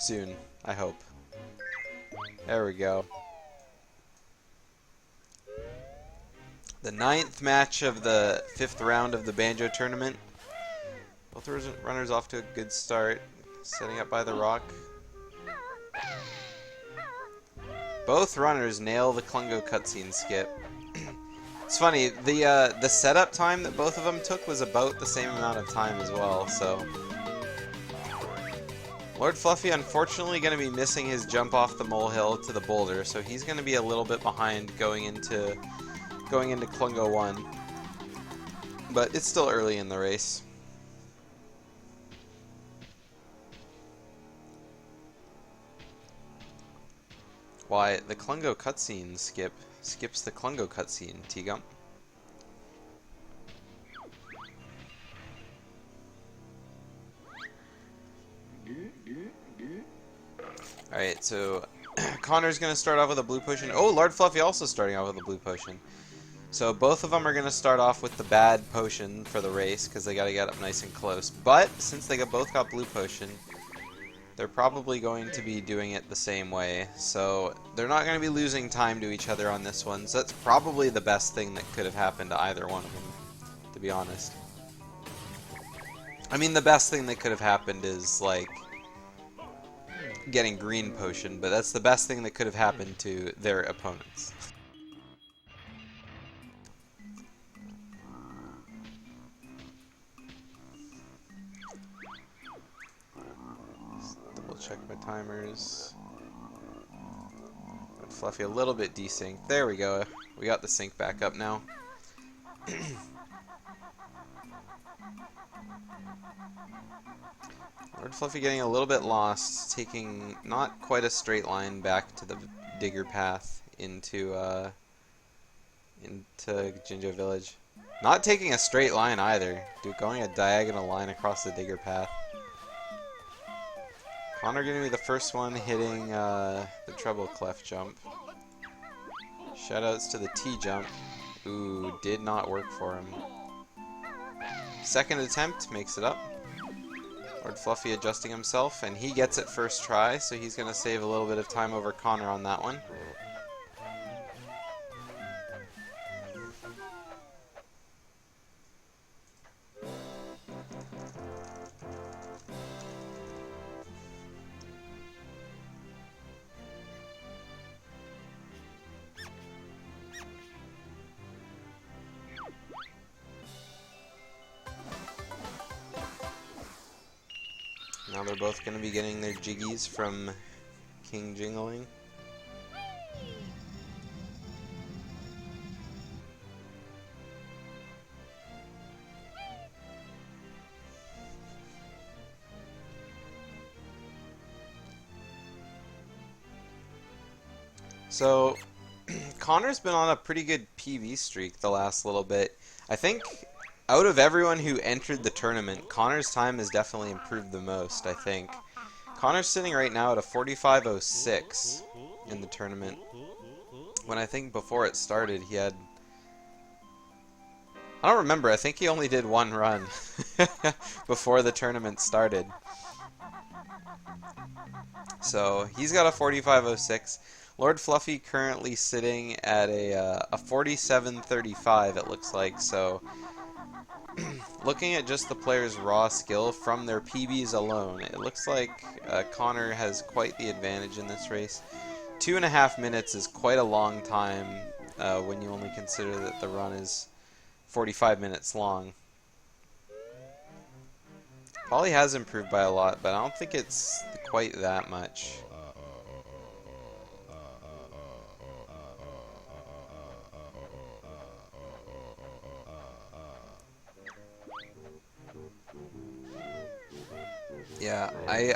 soon, I hope. There we go. The 9th match of the 5th round of the Banjo tournament. Both runners off to a good start. Setting up by the rock. Both runners nail the Klungo cutscene skip. It's funny, the setup time that both of them took was about the same amount of time as well, so... LordFluffy unfortunately going to be missing his jump off the molehill to the boulder, so he's going to be a little bit behind going into Klungo 1. But it's still early in the race. Why, the Klungo cutscene skips the Klungo cutscene, T-Gump. Alright, so Connor's going to start off with a blue potion. Oh, LordFluffy also starting off with a blue potion. So both of them are going to start off with the bad potion for the race because they got to get up nice and close. But since they both got blue potion, they're probably going to be doing it the same way. So they're not going to be losing time to each other on this one. So that's probably the best thing that could have happened to either one of them, to be honest. I mean, the best thing that could have happened is, like, getting green potion, but that's the best thing that could have happened to their opponents. Double check my timers. Fluffy a little bit desynced. There we go. We got the sync back up now. LordFluffy getting a little bit lost, taking not quite a straight line back to the digger path into Jinjo Village. Not taking a straight line either, dude, going a diagonal line across the digger path. Connor gonna be the first one hitting the treble clef jump. Shoutouts to the T jump. Ooh, did not work for him. Second attempt makes it up. LordFluffy adjusting himself, and he gets it first try, so he's going to save a little bit of time over Connor on that one. Now they're both going to be getting their jiggies from King Jingling. So, Connor's been on a pretty good PV streak the last little bit. I think out of everyone who entered the tournament, Connor's time has definitely improved the most, I think. Connor's sitting right now at a 45.06 in the tournament, when I think before it started he had... I don't remember, I think he only did one run before the tournament started. So, he's got a 45.06. LordFluffy currently sitting at a 47.35, it looks like, so... Looking at just the players' raw skill from their PBs alone, it looks like Connor has quite the advantage in this race. 2.5 minutes is quite a long time when you only consider that the run is 45 minutes long. Probably has improved by a lot, but I don't think it's quite that much. Yeah,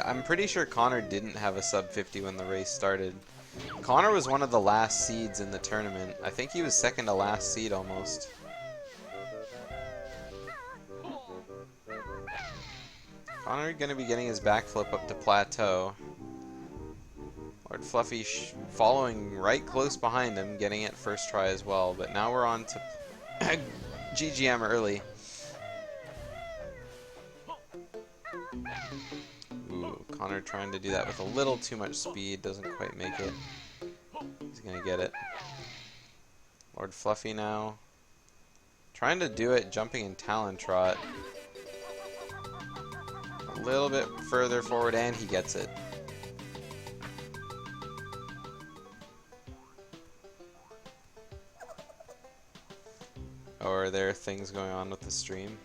I'm pretty sure Connor didn't have a sub 50 when the race started. Connor was one of the last seeds in the tournament. I think he was second to last seed almost. Connor going to be getting his backflip up to plateau. LordFluffy following right close behind him, getting it first try as well. But now we're on to GGM early. Ooh, Connor trying to do that with a little too much speed, doesn't quite make it. He's gonna get it. LordFluffy now. Trying to do it, jumping in Talon Trot. A little bit further forward, and he gets it. Or are there things going on with the stream?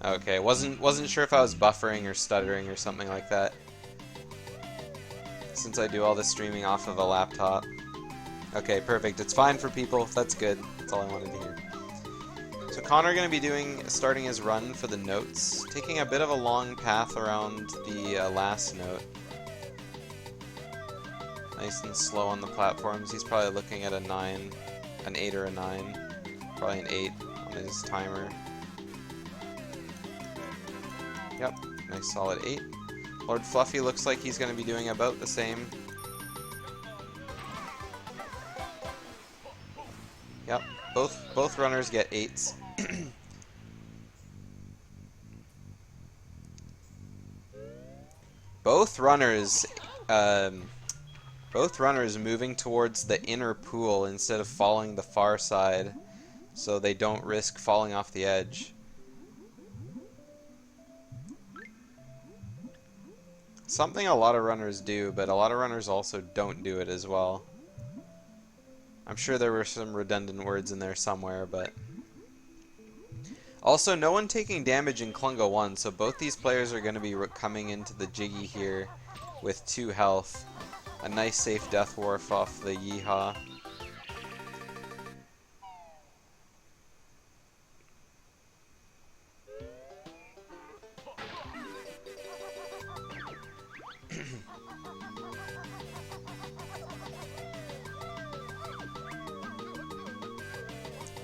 Okay, wasn't sure if I was buffering or stuttering or something like that. Since I do all the streaming off of a laptop. Okay, perfect. It's fine for people. That's good. That's all I wanted to hear. So Connor going to be starting his run for the notes, taking a bit of a long path around the last note. Nice and slow on the platforms. He's probably looking at a 9, an 8 or a 9. Probably an 8 on his timer. Yep, nice solid 8. LordFluffy looks like he's going to be doing about the same. Yep, both runners get 8s. Both runners moving towards the inner pool instead of following the far side, so they don't risk falling off the edge. Something a lot of runners do, but a lot of runners also don't do it as well. I'm sure there were some redundant words in there somewhere, but... Also, no one taking damage in Klunga 1, so both these players are going to be coming into the Jiggy here with 2 health. A nice safe death wharf off the Yeehaw.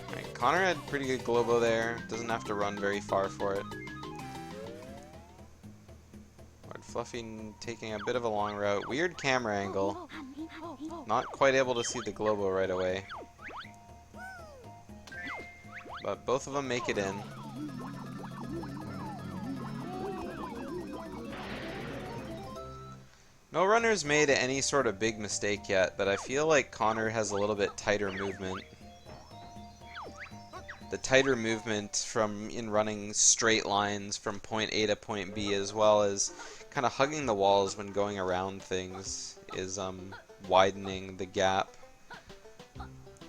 Alright, Connor had pretty good Globo there. Doesn't have to run very far for it. LordFluffy taking a bit of a long route. Weird camera angle. Not quite able to see the Globo right away. But both of them make it in. No runner's made any sort of big mistake yet, but I feel like Connor has a little bit tighter movement. The tighter movement in running straight lines from point A to point B, as well as kind of hugging the walls when going around things, is widening the gap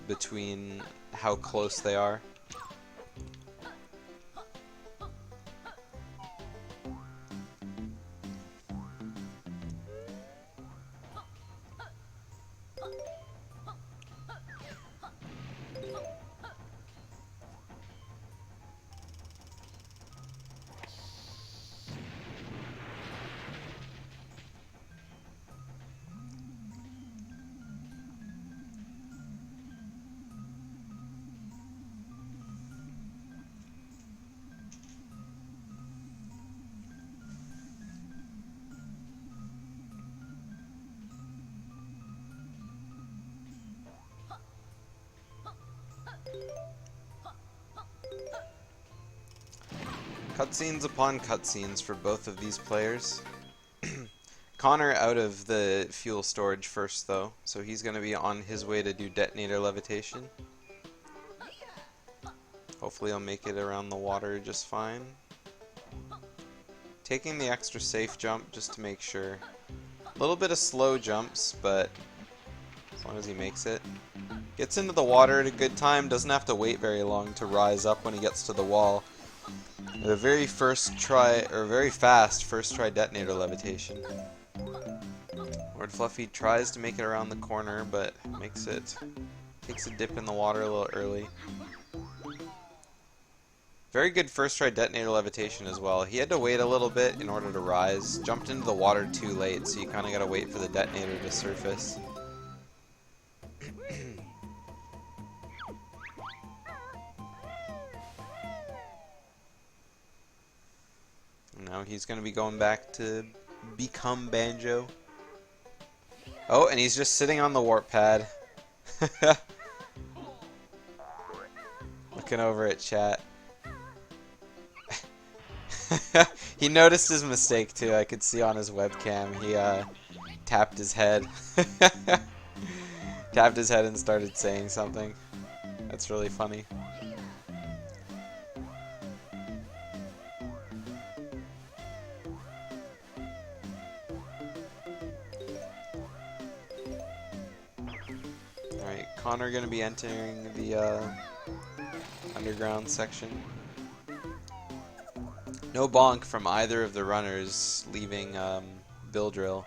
between how close they are. Cutscenes upon cutscenes for both of these players. Connor out of the fuel storage first though, so he's going to be on his way to do detonator levitation. Hopefully he'll make it around the water just fine. Taking the extra safe jump just to make sure. A little bit of slow jumps, but as long as he makes it. Gets into the water at a good time, doesn't have to wait very long to rise up when he gets to the wall. The very fast first try detonator levitation. LordFluffy tries to make it around the corner, but takes a dip in the water a little early. Very good first try detonator levitation as well. He had to wait a little bit in order to rise. Jumped into the water too late, so you kind of got to wait for the detonator to surface. Now he's going to be going back to become Banjo. Oh, and he's just sitting on the warp pad. Looking over at chat. He noticed his mistake too. I could see on his webcam. He tapped his head. Tapped his head and started saying something. That's really funny. Alright, Connor gonna be entering the underground section. No bonk from either of the runners leaving Bill Drill.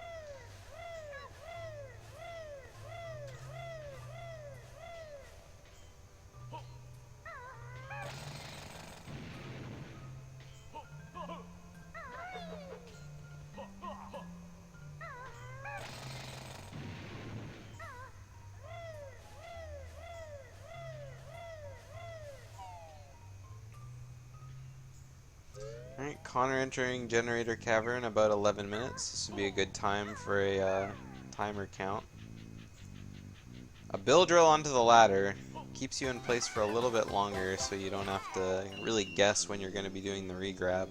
Alright, Connor entering Generator Cavern about 11 minutes. This would be a good time for a timer count. A bill drill onto the ladder keeps you in place for a little bit longer so you don't have to really guess when you're going to be doing the regrab.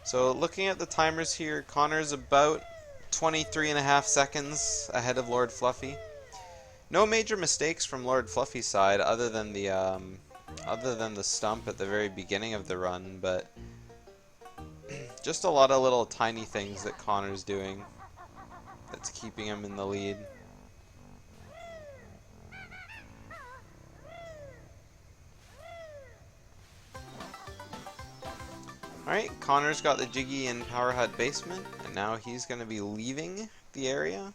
So looking at the timers here, Connor's about 23.5 seconds ahead of LordFluffy. No major mistakes from LordFluffy's side other than the stump at the very beginning of the run, but just a lot of little tiny things that Connor's doing that's keeping him in the lead. Alright, Connor's got the Jiggy in Power Hut basement, and now he's going to be leaving the area.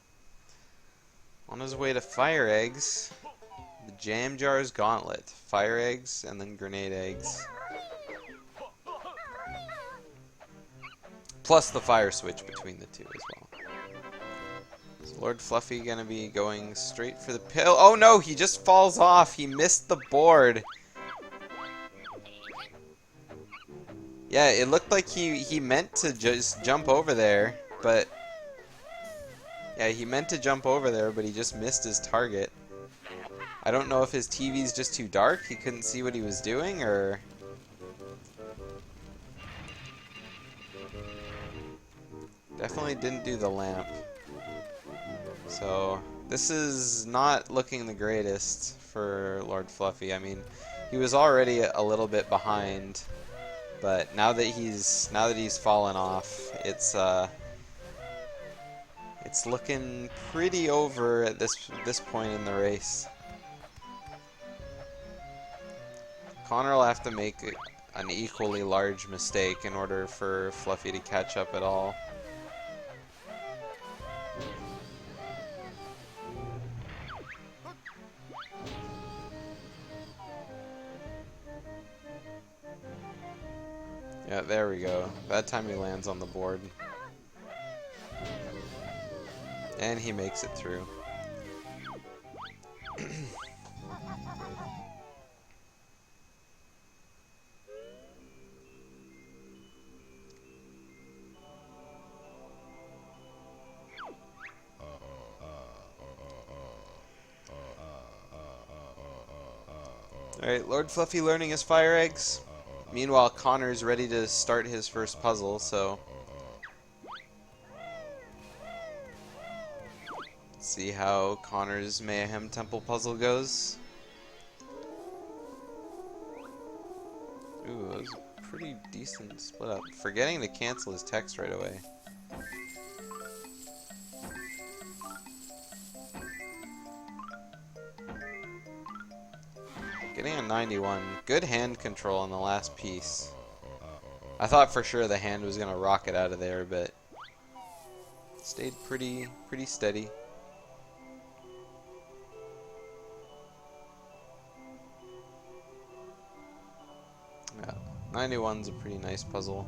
On his way to Fire Eggs, the Jam Jar's Gauntlet. Fire Eggs, and then Grenade Eggs. Plus the Fire Switch between the two as well. Is LordFluffy going to be going straight for the pill? Oh no, he just falls off. He missed the board. Yeah, it looked like he meant to just jump over there, but... Yeah, he meant to jump over there, but he just missed his target. I don't know if his TV's just too dark, he couldn't see what he was doing, or... Definitely didn't do the lamp. So, this is not looking the greatest for LordFluffy. I mean, he was already a little bit behind. But now that he's fallen off, it's looking pretty over at this point in the race. Connor will have to make an equally large mistake in order for Fluffy to catch up at all. Yeah, there we go. That time he lands on the board. And he makes it through. Alright, LordFluffy learning his Fire Eggs. Meanwhile, Connor's ready to start his first puzzle, so... see how Connor's Mayhem Temple puzzle goes. Ooh, that was a pretty decent split up. Forgetting to cancel his text right away. Getting a 91. Good hand control on the last piece. I thought for sure the hand was gonna rocket out of there, but stayed pretty steady. Yeah, 91's a pretty nice puzzle.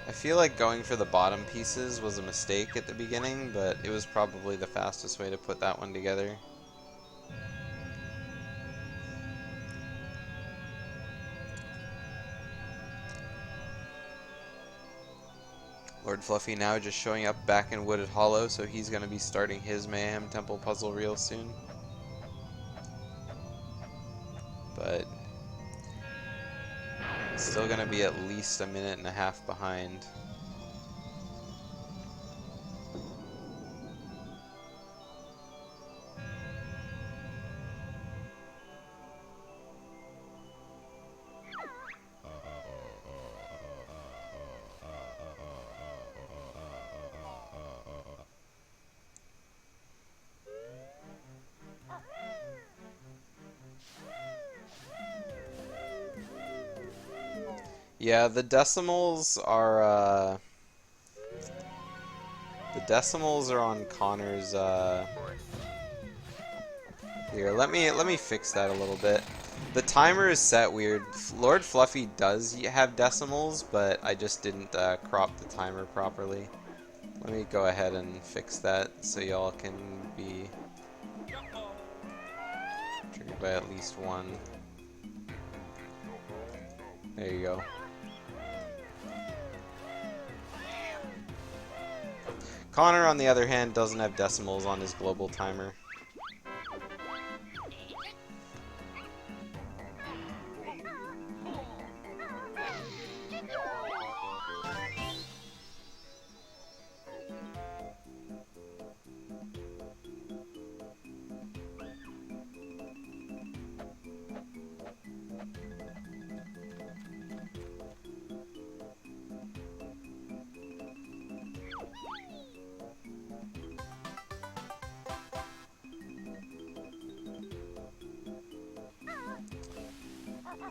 I feel like going for the bottom pieces was a mistake at the beginning, but it was probably the fastest way to put that one together. LordFluffy now just showing up back in Wooded Hollow, so he's going to be starting his Mayhem Temple puzzle real soon. but still gonna be at least a minute and a half behind. Yeah, the decimals are on Connor's here. Let me fix that a little bit. The timer is set weird. LordFluffy does have decimals, but I just didn't crop the timer properly. Let me go ahead and fix that so y'all can be triggered by at least one. There you go. Connor, on the other hand, doesn't have decimals on his global timer.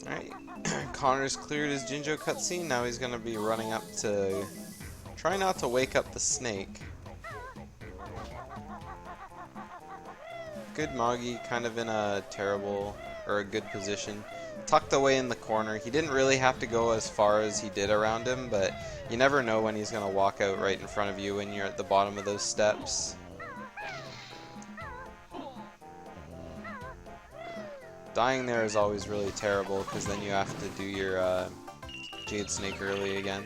Alright, Connor's cleared his Jinjo cutscene. Now he's going to be running up to try not to wake up the snake. Good Moggy, kind of in a terrible, or a good position. Tucked away in the corner. He didn't really have to go as far as he did around him, but you never know when he's going to walk out right in front of you when you're at the bottom of those steps. Dying there is always really terrible, because then you have to do your Jade Snake early again.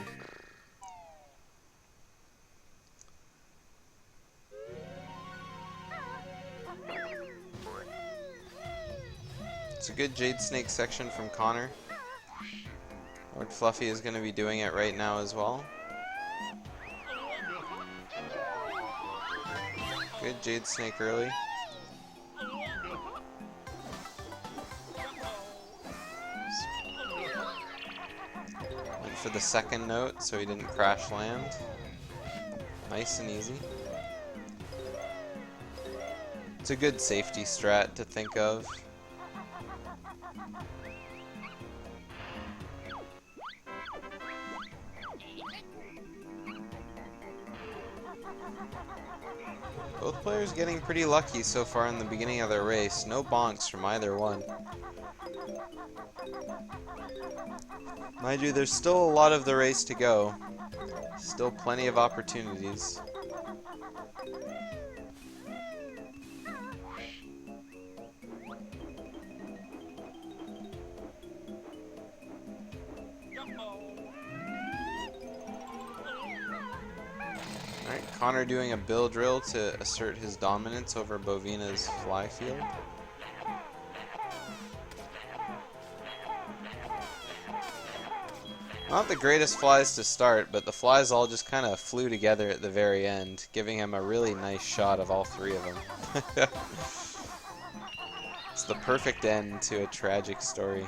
It's a good Jade Snake section from Connor. LordFluffy is going to be doing it right now as well. Good Jade Snake early. For the second note, so he didn't crash land. Nice and easy. It's a good safety strat to think of. Both players getting pretty lucky so far in the beginning of their race. No bonks from either one. Mind you, there's still a lot of the race to go. Still plenty of opportunities. Alright, Connor doing a bill drill to assert his dominance over Bovina's fly field. Not the greatest flies to start, but the flies all just kind of flew together at the very end, giving him a really nice shot of all three of them. It's the perfect end to a tragic story.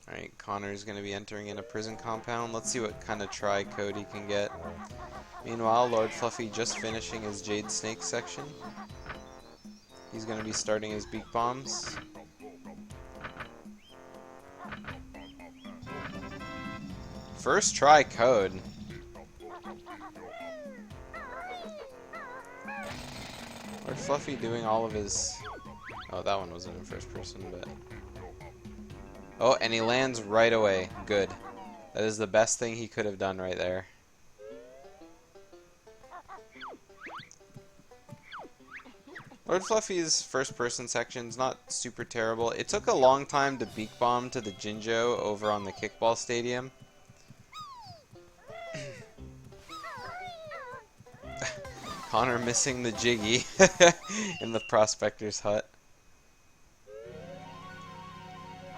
Alright, Connor's going to be entering in a prison compound. Let's see what kind of try code he can get. Meanwhile, LordFluffy just finishing his Jade Snake section. He's going to be starting his beak bombs. First try code. LordFluffy doing all of his... Oh, that one wasn't in first person, but... Oh, and he lands right away. Good. That is the best thing he could have done right there. LordFluffy's first-person section's not super terrible. It took a long time to beak bomb to the Jinjo over on the kickball stadium. Connor missing the Jiggy in the Prospector's hut.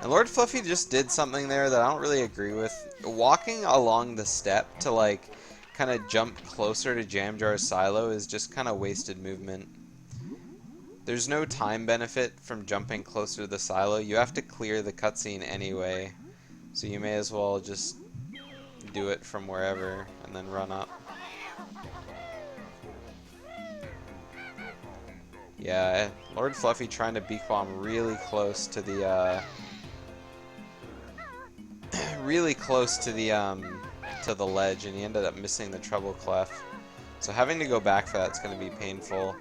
And LordFluffy just did something there that I don't really agree with. Walking along the step to, like, kind of jump closer to Jamjar's silo is just kind of wasted movement. There's no time benefit from jumping closer to the silo. You have to clear the cutscene anyway. So you may as well just do it from wherever and then run up. Yeah, LordFluffy trying to beak bomb really close to the to the ledge, and he ended up missing the treble clef. So having to go back for that's going to be painful.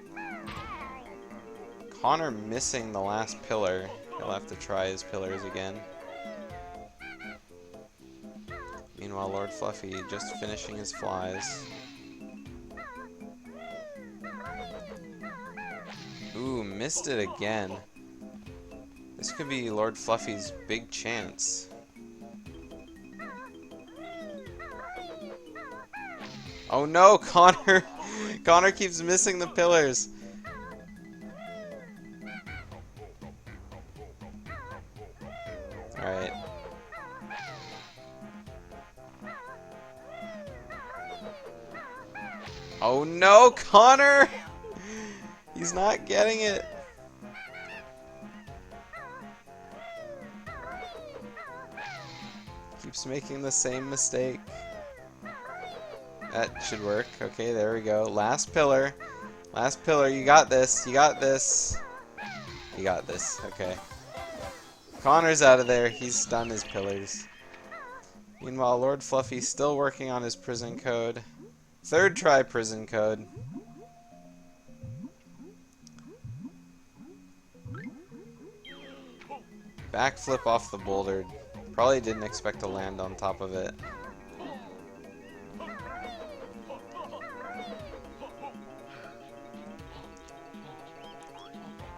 Connor missing the last pillar. He'll have to try his pillars again. Meanwhile, LordFluffy just finishing his flies. Ooh, missed it again. This could be LordFluffy's big chance. Oh no, Connor! Connor keeps missing the pillars. Alright. Oh no, Connor! He's not getting it. Keeps making the same mistake. That should work. Okay, there we go. Last pillar. Last pillar. You got this. You got this. You got this. Okay. Connor's out of there. He's done his pillars. Meanwhile, LordFluffy's still working on his prison code. Third try prison code. Backflip off the boulder. Probably didn't expect to land on top of it.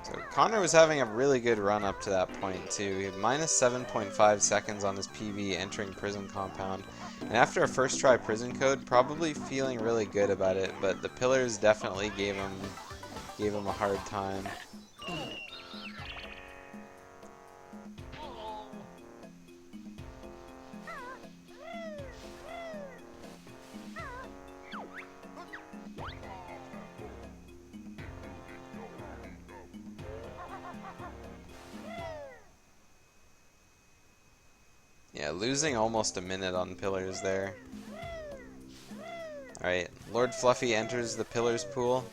So Connor was having a really good run up to that point too. He had minus 7.5 seconds on his PV entering prison compound. And after a first try prison code, probably feeling really good about it, but the pillars definitely gave him a hard time. Yeah, losing almost a minute on pillars there. Alright, LordFluffy enters the pillars pool.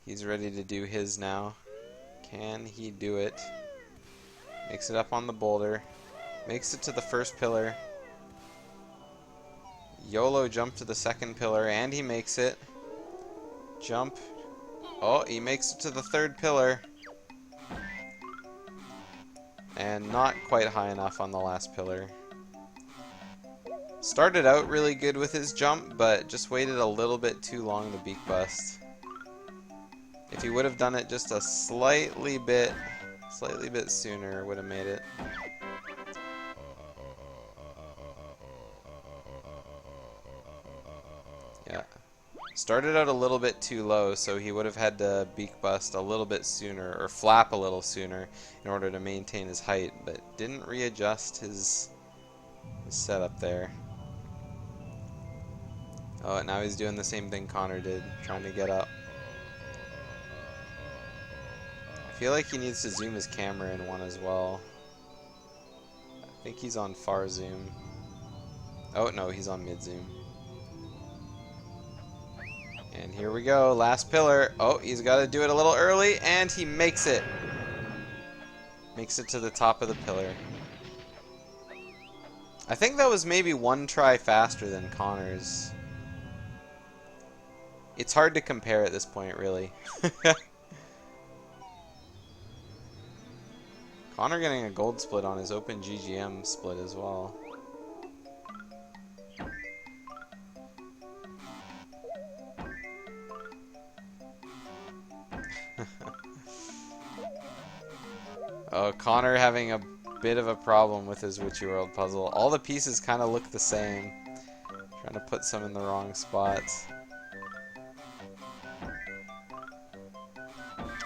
He's ready to do his now. Can he do it? Makes it up on the boulder. Makes it to the first pillar. YOLO jump to the second pillar, and he makes it. Jump. Oh, he makes it to the third pillar. And not quite high enough on the last pillar. Started out really good with his jump, but just waited a little bit too long to beak bust. If he would have done it just a slightly bit sooner, would have made it. Yeah. Started out a little bit too low, so he would have had to beak bust a little bit sooner, or flap a little sooner, in order to maintain his height, but didn't readjust his setup there. Oh, and now he's doing the same thing Connor did, trying to get up. I feel like he needs to zoom his camera in one as well. I think he's on far zoom. Oh, no, he's on mid zoom. And here we go, last pillar. Oh, he's got to do it a little early, and he makes it. Makes it to the top of the pillar. I think that was maybe one try faster than Connor's. It's hard to compare at this point, really. Connor getting a gold split on his open GGM split as well. Oh, Connor having a bit of a problem with his Witchy World puzzle. All the pieces kind of look the same. Trying to put some in the wrong spots.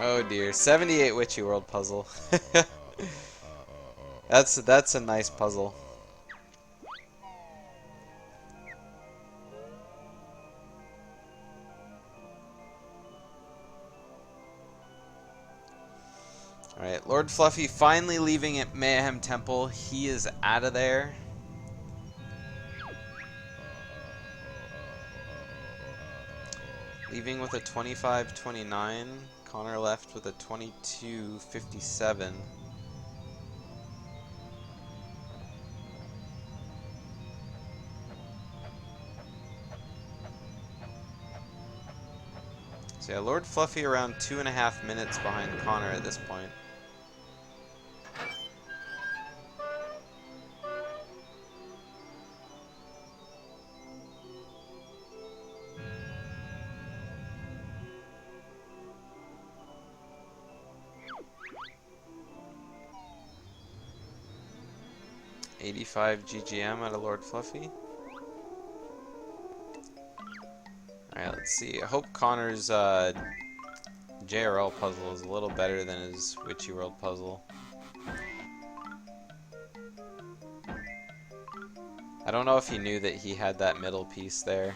Oh dear, 78 Witchy World puzzle. That's a nice puzzle. Alright, Lord Fluffy finally leaving at Mayhem Temple. He is out of there. Leaving with a 25-29. Connor left with a 22-57. So yeah, Lord Fluffy around 2.5 minutes behind Connor at this point. $85 GGM out of Lord Fluffy. Alright, let's see. I hope Connor's JRL puzzle is a little better than his Witchy World puzzle. I don't know if he knew that he had that middle piece there.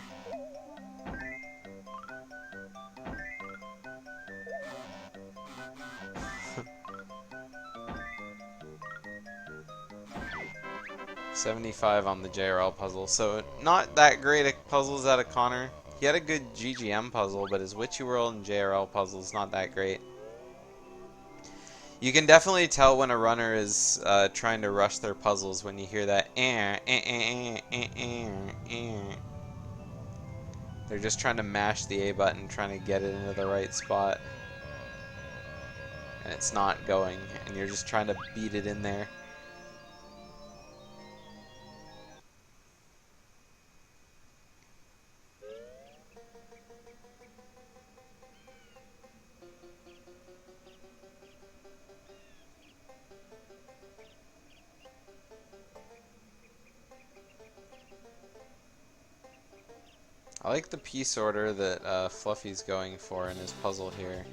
$75 on the JRL puzzle, so not that great at puzzles out of Connor. He had a good GGM puzzle, but his Witchy World and JRL puzzle is not that great. You can definitely tell when a runner is trying to rush their puzzles when you hear that. They're just trying to mash the A button, trying to get it into the right spot. And it's not going, and you're just trying to beat it in there. I like the piece order that Fluffy's going for in his puzzle here.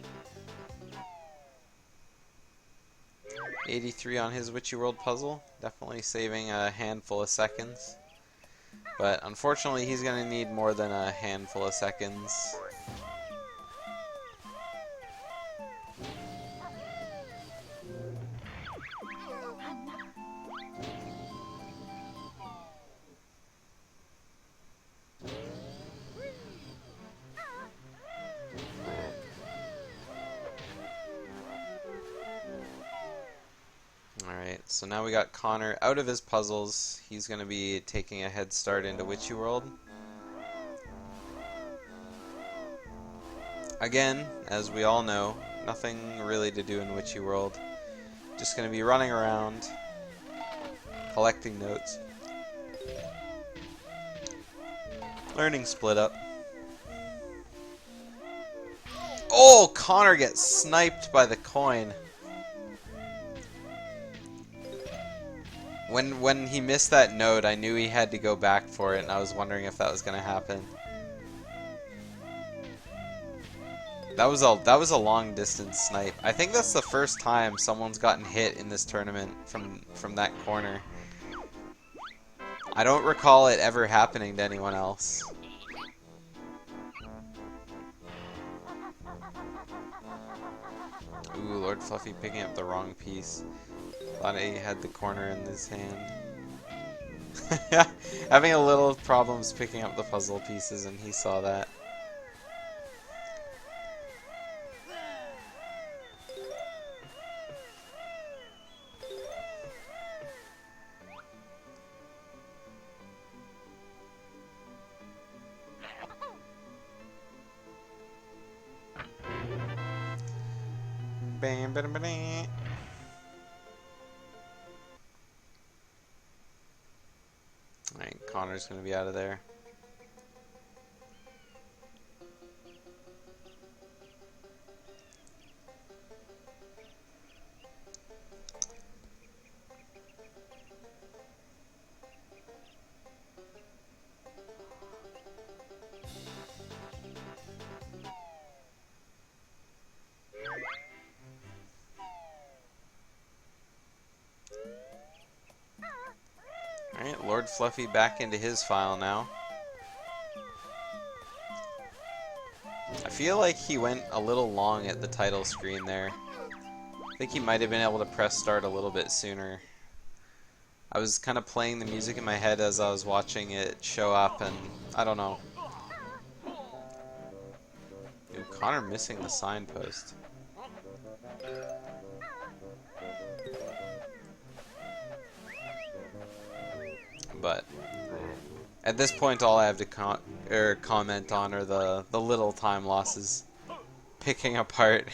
83 on his Witchy World puzzle, definitely saving a handful of seconds. But unfortunately, he's going to need more than a handful of seconds. Alright, so now we got Connor out of his puzzles. He's going to be taking a head start into Witchy World. Again, as we all know, nothing really to do in Witchy World. Just going to be running around, collecting notes, learning split up. Oh, Connor gets sniped by the coin. When he missed that note, I knew he had to go back for it, and I was wondering if that was going to happen. That was a long distance snipe. I think that's the first time someone's gotten hit in this tournament from that corner. I don't recall it ever happening to anyone else. Ooh, Lord Fluffy picking up the wrong piece. Thought he had the corner in his hand. Having a little problems picking up the puzzle pieces, and he saw that. Bam, bam, bam. Alright, Connor's gonna be out of there. LordFluffy back into his file now. I feel like he went a little long at the title screen there. I think he might have been able to press start a little bit sooner. I was kind of playing the music in my head as I was watching it show up, and I don't know. Ooh, Connor missing the signpost. But at this point, all I have to comment on are the little time losses, picking apart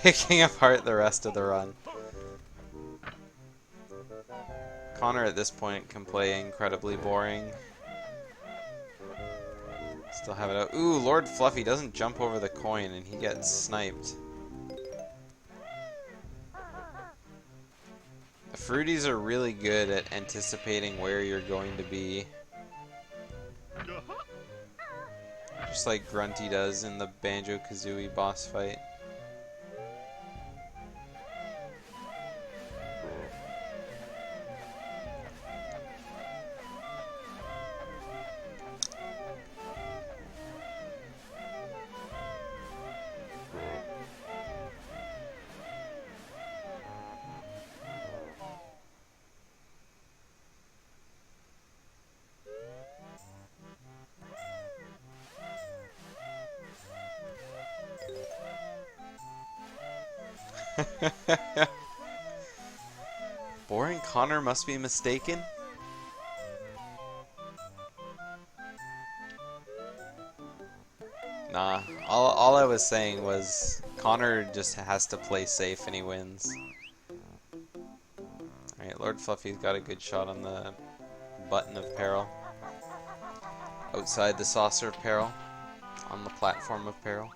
the rest of the run. Connor at this point can play incredibly boring. Still have it out. Ooh, LordFluffy doesn't jump over the coin and he gets sniped. The Fruities are really good at anticipating where you're going to be. Just like Grunty does in the Banjo-Kazooie boss fight. Boring Connor must be mistaken. Nah, all I was saying was Connor just has to play safe and he wins. Alright, LordFluffy's got a good shot on the button of peril. Outside the saucer of peril. On the platform of peril.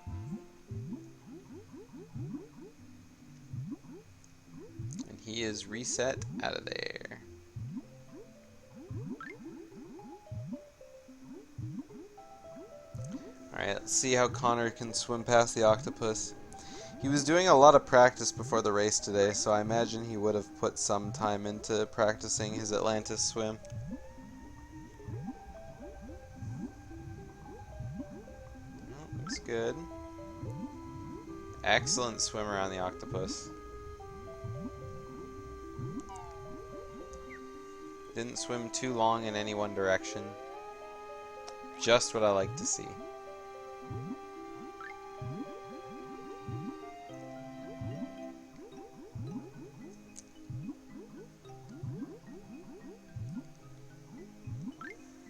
He is reset out of there. Alright, let's see how Connor can swim past the octopus. He was doing a lot of practice before the race today, so I imagine he would have put some time into practicing his Atlantis swim. Oh, looks good. Excellent swim around the octopus. Didn't swim too long in any one direction. Just what I like to see.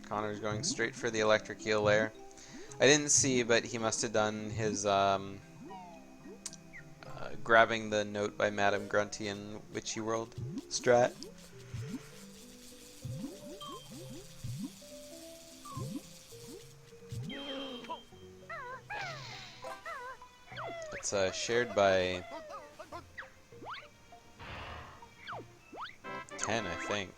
Connor's going straight for the electric eel there. I didn't see, but he must have done his grabbing the note by Madame Grunty in Witchy World strat. It's shared by 10, I think.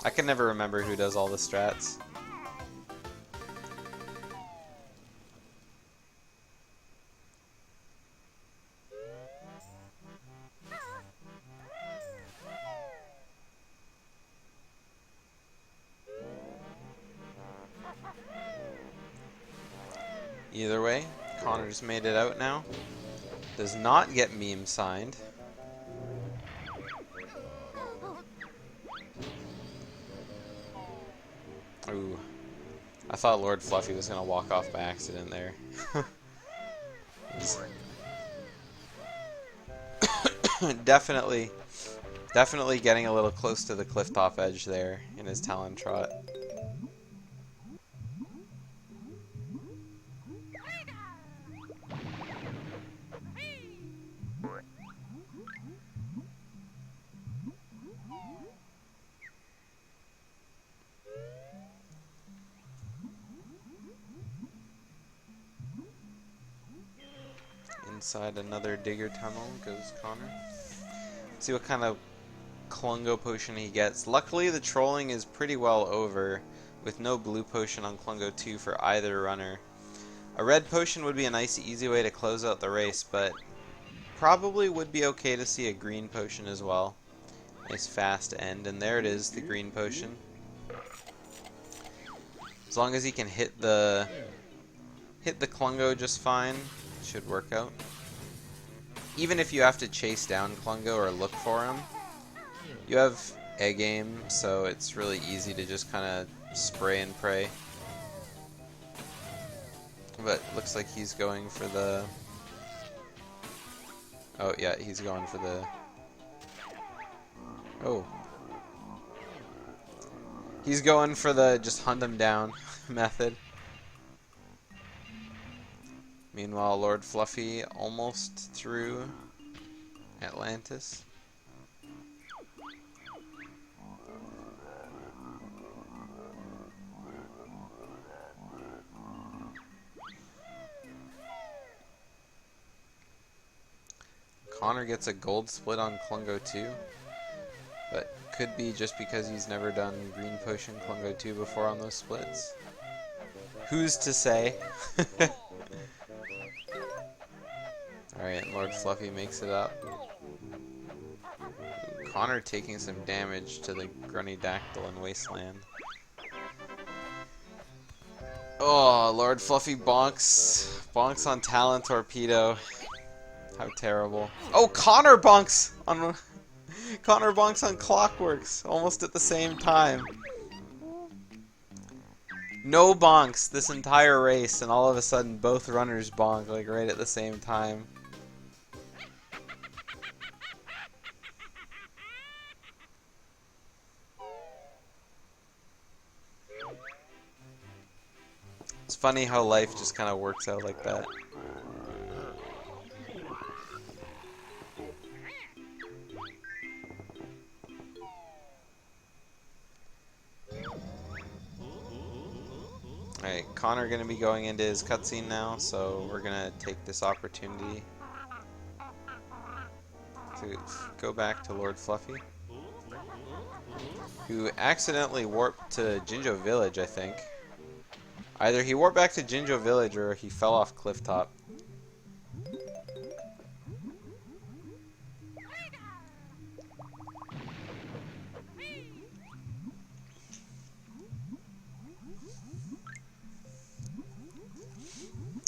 I can never remember who does all the strats. Either way, Connor's made it out now. Does not get meme signed. Ooh. I thought LordFluffy was going to walk off by accident there. Definitely getting a little close to the cliff top edge there in his Talon Trot. Inside another digger tunnel goes Connor. Let's see what kind of Klungo potion he gets. Luckily the trolling is pretty well over, with no blue potion on Klungo 2 for either runner. A red potion would be a nice easy way to close out the race, but Probably would be okay to see a green potion as well. Nice fast end, and there it is, the green potion. As long as he can hit the Klungo just fine, it should work out. Even if you have to chase down Klungo or look for him, you have egg aim, so it's really easy to just kind of spray and pray. But looks like he's going for the... Oh yeah, he's going for the... Oh. He's going for the just hunt him down method. Meanwhile, LordFluffy almost through Atlantis. Connor gets a gold split on Klungo 2, but could be just because he's never done Green Potion Klungo 2 before on those splits. Who's to say? Alright, LordFluffy makes it up. Ooh, Connor taking some damage to the Grunnydactyl in Wasteland. Oh, LordFluffy bonks on Talon Torpedo. How terrible. Oh, Connor bonks on Clockworks almost at the same time. No bonks this entire race, and all of a sudden both runners bonk like right at the same time. It's funny how life just kind of works out like that. Alright, Connor gonna be going into his cutscene now, so we're gonna take this opportunity to go back to LordFluffy, who accidentally warped to Jinjo Village, I think. Either he warped back to Jinjo Village or he fell off Clifftop.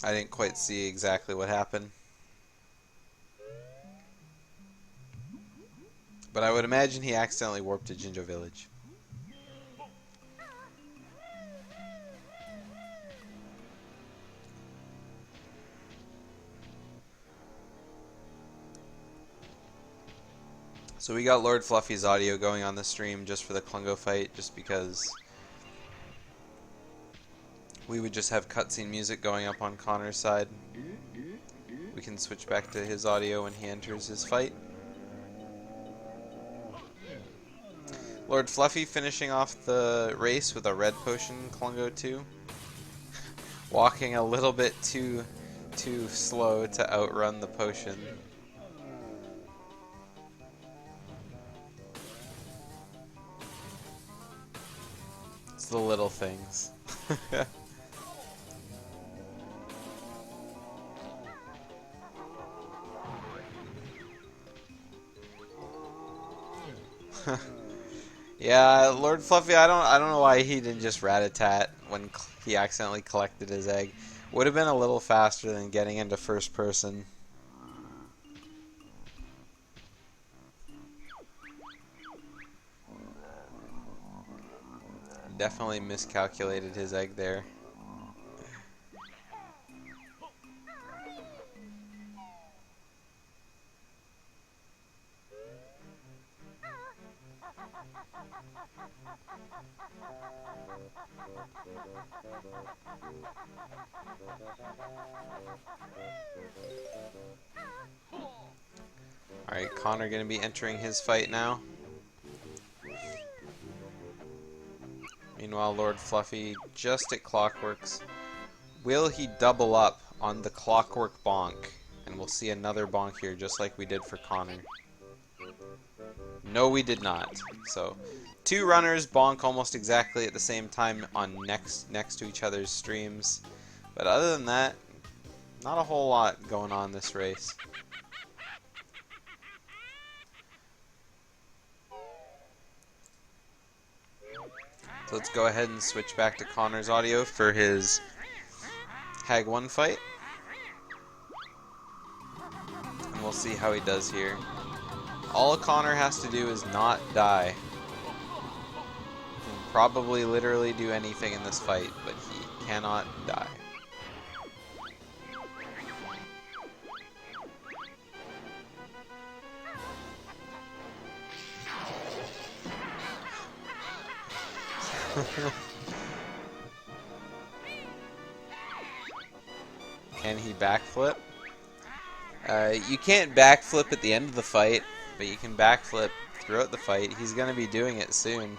I didn't quite see exactly what happened. But I would imagine he accidentally warped to Jinjo Village. So we got LordFluffy's audio going on the stream just for the Klungo fight, just because we would just have cutscene music going up on Connor's side. We can switch back to his audio when he enters his fight. LordFluffy finishing off the race with a red potion, Klungo 2. Walking a little bit too slow to outrun the potion. It's the little things. Yeah, LordFluffy, I don't know why he didn't just rat-a-tat when he accidentally collected his egg. Would have been a little faster than getting into first person. Definitely miscalculated his egg there. Alright, Connor gonna be entering his fight now. Meanwhile, LordFluffy just at Clockworks. Will he double up on the Clockwork bonk? And we'll see another bonk here, just like we did for Connor. No, we did not. So, two runners bonk almost exactly at the same time on next to each other's streams. But other than that, not a whole lot going on this race. So let's go ahead and switch back to Connor's audio for his Hag 1 fight. And we'll see how he does here. All Connor has to do is not die. He can probably literally do anything in this fight, but he cannot die. Can he backflip? You can't backflip at the end of the fight, but you can backflip throughout the fight. He's going to be doing it soon.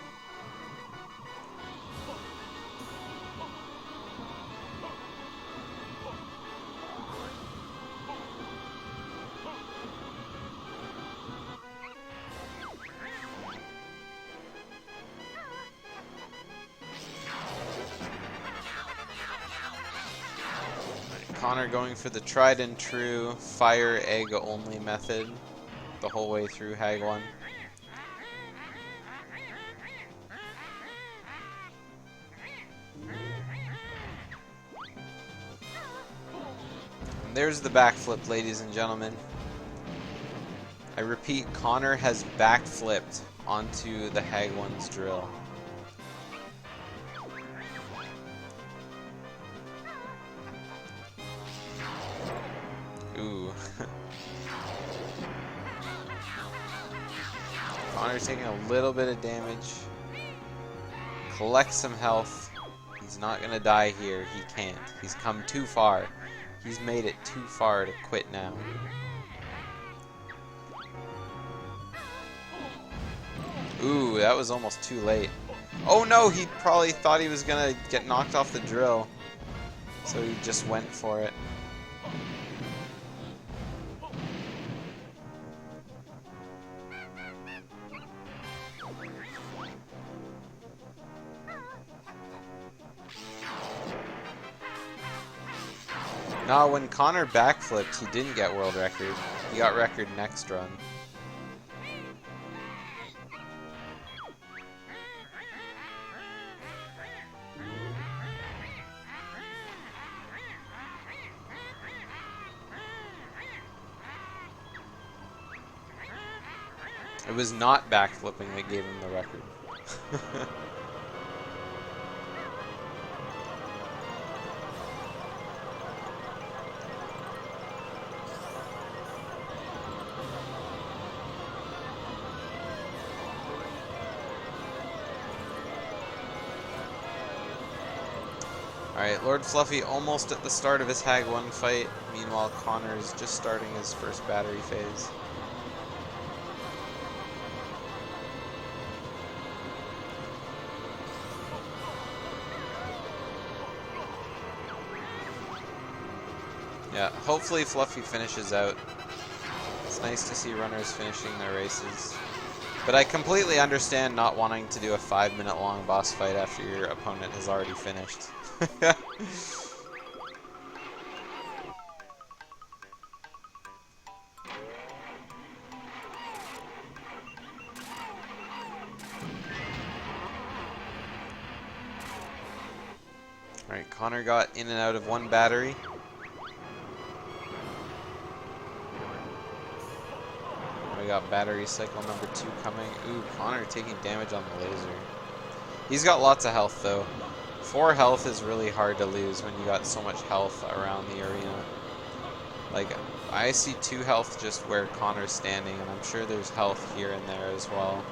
Connor going for the tried and true fire egg only method the whole way through Hag 1. And there's the backflip, ladies and gentlemen. I repeat, Connor has backflipped onto the Hag 1's drill. Ooh. Connor's taking a little bit of damage. Collect some health. He's not gonna die here. He can't. He's come too far. He's made it too far to quit now. Ooh, that was almost too late. Oh no, he probably thought he was gonna get knocked off the drill. So he just went for it. No, when Connor backflipped, he didn't get world record. He got record next run. It was not backflipping that gave him the record. Alright, LordFluffy almost at the start of his Hag 1 fight. Meanwhile, Connor is just starting his first battery phase. Yeah, hopefully Fluffy finishes out. It's nice to see runners finishing their races. But I completely understand not wanting to do a 5-minute long boss fight after your opponent has already finished. Alright, Connor got in and out of one battery. We got battery cycle number 2 coming. Ooh, Connor taking damage on the laser. He's got lots of health though. 4 health is really hard to lose when you got so much health around the arena. Like, I see 2 health just where Connor's standing, and I'm sure there's health here and there as well.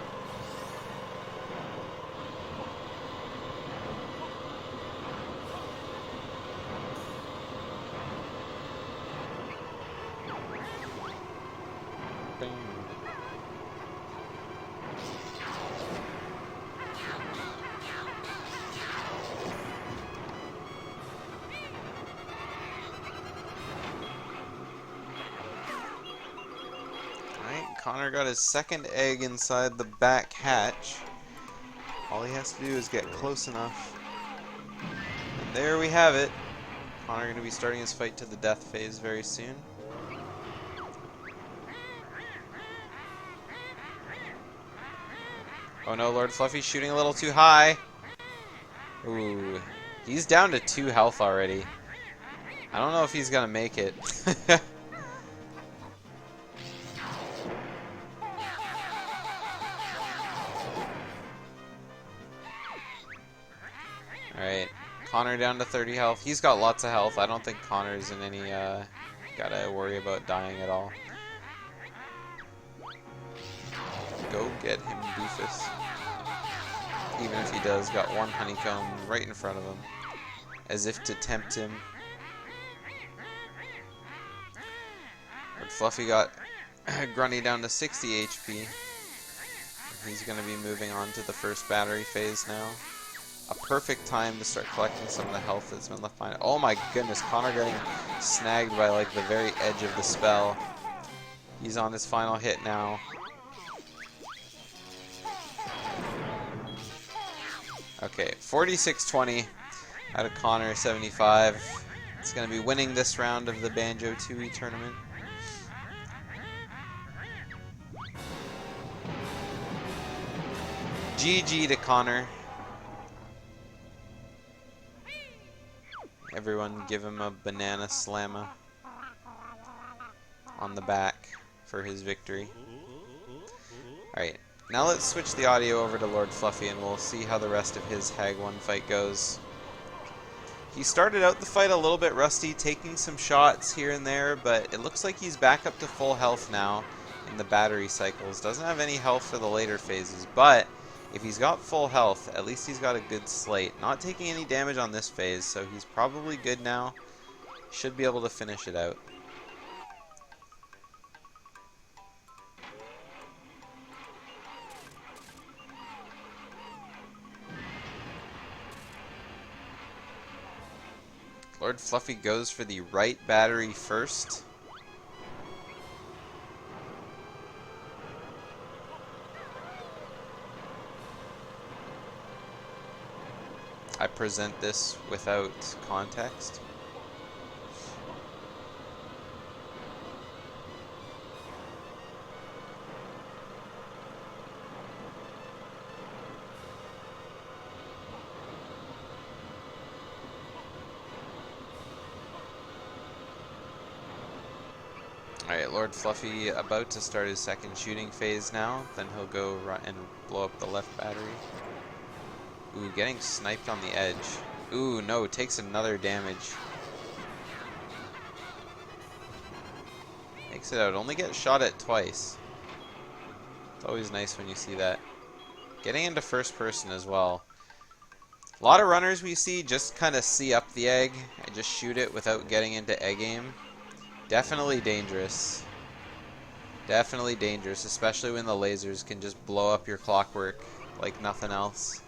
Bing. Connor got his second egg inside the back hatch. All he has to do is get close enough. And there we have it. Connor going to be starting his fight to the death phase very soon. Oh no, LordFluffy's shooting a little too high. Ooh, he's down to 2 health already. I don't know if he's gonna make it. Alright, Connor down to 30 health. He's got lots of health. I don't think Connor's in any, gotta worry about dying at all. Go get him, doofus. Even if he does, got 1 honeycomb right in front of him. As if to tempt him. LordFluffy got Grunny down to 60 HP. He's going to be moving on to the first battery phase now. A perfect time to start collecting some of the health that's been left behind. Oh my goodness, Connor getting snagged by like the very edge of the spell. He's on his final hit now. Okay, 46-20 out of Connor75. It's going to be winning this round of the Banjo-Tooie tournament. GG to Connor. Everyone give him a banana slammer on the back for his victory. Alright, now let's switch the audio over to LordFluffy and we'll see how the rest of his Hag 1 fight goes. He started out the fight a little bit rusty, taking some shots here and there, but it looks like he's back up to full health now in the battery cycles. Doesn't have any health for the later phases, but if he's got full health, at least he's got a good slate. Not taking any damage on this phase, so he's probably good now. Should be able to finish it out. LordFluffy goes for the right battery first. I present this without context. Alright, LordFluffy about to start his second shooting phase now. Then he'll go run and blow up the left battery. Ooh, getting sniped on the edge. Ooh, no, takes another damage. Makes it out. Only gets shot at twice. It's always nice when you see that. Getting into first person as well. A lot of runners we see just kind of see up the egg and just shoot it without getting into egg aim. Definitely dangerous. Definitely dangerous, especially when the lasers can just blow up your clockwork like nothing else.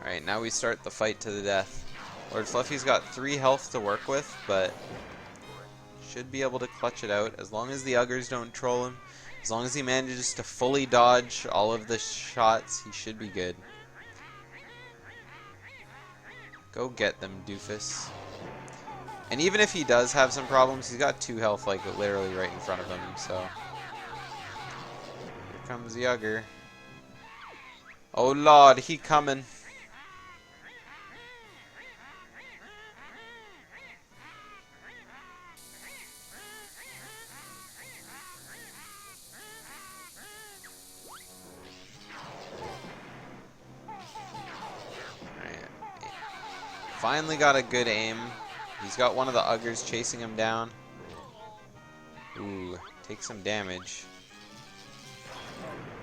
Alright, now we start the fight to the death. LordFluffy's got 3 health to work with, but should be able to clutch it out as long as the Uggers don't troll him. As long as he manages to fully dodge all of the shots, he should be good. Go get them, doofus. And even if he does have some problems, he's got 2 health like literally right in front of him, so. Here comes the Ugger. Oh lord, he coming. Finally got a good aim. He's got one of the Uggers chasing him down. Ooh, take some damage.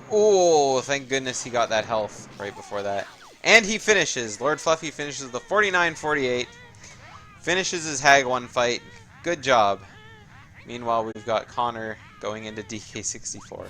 Oh, thank goodness he got that health right before that. And he finishes. LordFluffy finishes the 49-48. Finishes his Hag 1 fight. Good job. Meanwhile, we've got Connor going into DK64.